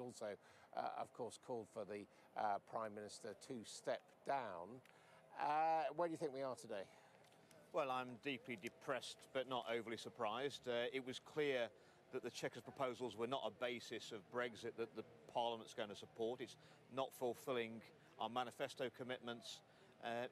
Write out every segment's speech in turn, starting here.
also, of course, called for the Prime Minister to step down. Where do you think we are today? Well, I'm deeply depressed, but not overly surprised. It was clear that the Chequers proposals were not a basis of Brexit that the Parliament's going to support. It's not fulfilling our manifesto commitments.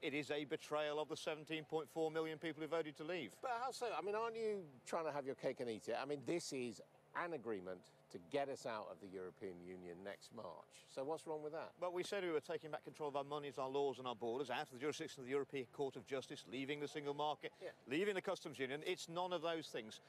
It is a betrayal of the 17.4 million people who voted to leave. But how so? I mean, aren't you trying to have your cake and eat it? I mean, this is an agreement to get us out of the European Union next March. So what's wrong with that? Well, we said we were taking back control of our monies, our laws and our borders out of the jurisdiction of the European Court of Justice, leaving the single market, leaving the customs union. It's none of those things.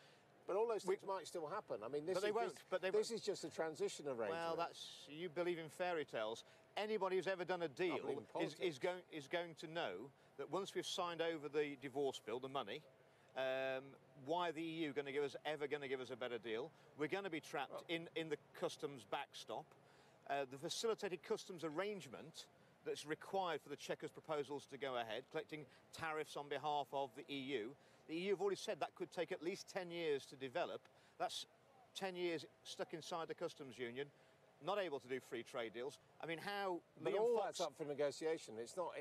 But all those things might still happen. I mean, this is just a transition arrangement. Well, you believe in fairy tales. Anybody who's ever done a deal is going to know that once we've signed over the divorce bill, the money, why the EU ever going to give us a better deal? We're going to be trapped in the customs backstop. The facilitated customs arrangement that's required for the Chequers proposals to go ahead, collecting tariffs on behalf of the EU. The EU have already said that could take at least 10 years to develop. That's 10 years stuck inside the customs union, not able to do free trade deals. I mean, how... But all that's up for negotiation. It's not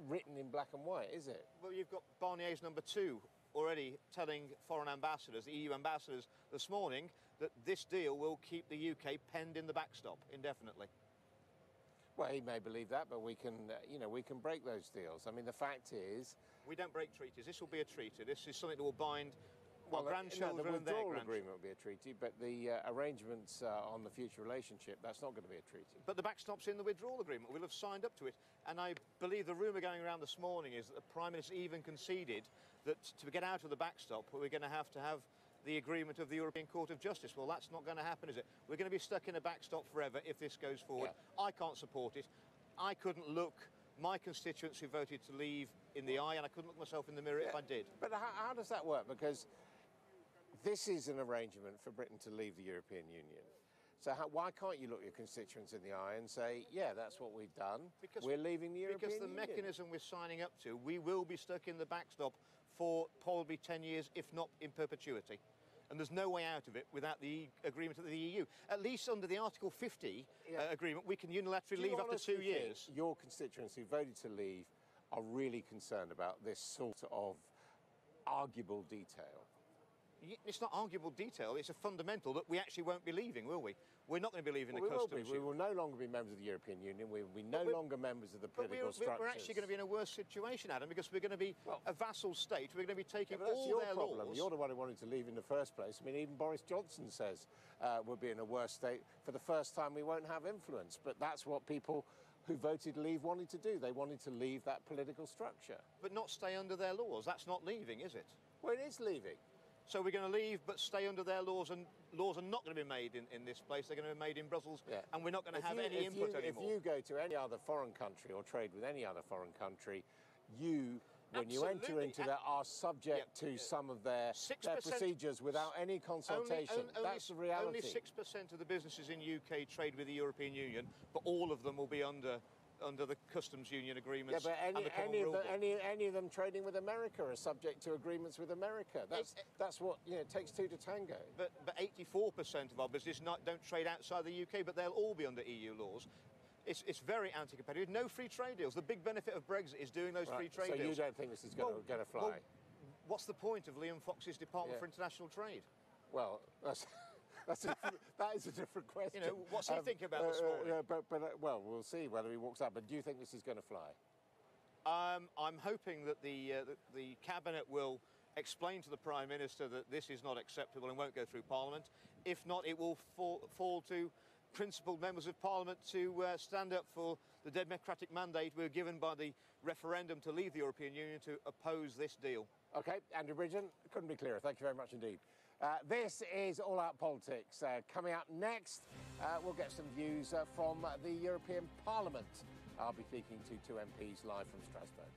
written in black and white, is it? Well, you've got Barnier's number 2 already telling foreign ambassadors, the EU ambassadors this morning, that this deal will keep the UK penned in the backstop indefinitely. Well, he may believe that, but we can, we can break those deals. I mean, the fact is... We don't break treaties. This will be a treaty. This is something that will bind our grandchildren and their grandchildren. The withdrawal agreement will be a treaty, but the arrangements on the future relationship, that's not going to be a treaty. But the backstop's in the withdrawal agreement. We'll have signed up to it. And I believe the rumour going around this morning is that the Prime Minister even conceded that to get out of the backstop, we're going to have the agreement of the European Court of Justice. Well, that's not going to happen, is it? We're going to be stuck in a backstop forever if this goes forward. Yeah. I can't support it. I couldn't look my constituents who voted to leave in the eye, and I couldn't look myself in the mirror if I did. But how does that work? Because this is an arrangement for Britain to leave the European Union. So why can't you look your constituents in the eye and say, yeah, that's what we've done, we're leaving the European Union? Because the mechanism we're signing up to, we will be stuck in the backstop for probably 10 years, if not in perpetuity. And there's no way out of it without the agreement of the EU. At least under the Article 50 agreement, we can unilaterally leave after 2 years. Your constituents who voted to leave are really concerned about this sort of arguable detail? It's not arguable detail, it's a fundamental that we actually won't be leaving, will we? We're not going to be leaving the customs union. We will no longer be members of the European Union, we will be no longer members of the political structures. We're actually going to be in a worse situation, Adam, because we're going to be a vassal state, we're going to be taking all their laws. You're the one who wanted to leave in the first place. I mean, even Boris Johnson says we'll be in a worse state. For the first time, we won't have influence, but that's what people who voted leave wanted to do. They wanted to leave that political structure. But not stay under their laws. That's not leaving, is it? Well, it is leaving. So we're going to leave but stay under their laws, and laws are not going to be made in this place. They're going to be made in Brussels, and we're not going to have any input anymore. If you go to any other foreign country or trade with any other foreign country, when you enter into that, are subject to some of their procedures without any consultation. That's the reality. Only 6% of the businesses in UK trade with the European Union, but all of them will be under the customs union agreements. Yeah, but any of them trading with America are subject to agreements with America. That's what it takes two to tango. But 84% of our business don't trade outside the UK, but they'll all be under EU laws. It's very anti-competitive. No free trade deals. The big benefit of Brexit is doing those free trade deals. So you don't think this is going to fly? Well, what's the point of Liam Fox's Department for International Trade? Well, that is a different question. What's he thinking about this morning? Well, we'll see whether he walks out. But do you think this is going to fly? I'm hoping that the Cabinet will explain to the Prime Minister that this is not acceptable and won't go through Parliament. If not, it will fall to principled members of Parliament to stand up for the democratic mandate we were given by the referendum to leave the European Union, to oppose this deal. OK, Andrew Bridgen, couldn't be clearer. Thank you very much indeed. This is All Out Politics. Coming up next, we'll get some views from the European Parliament. I'll be speaking to two MPs live from Strasbourg.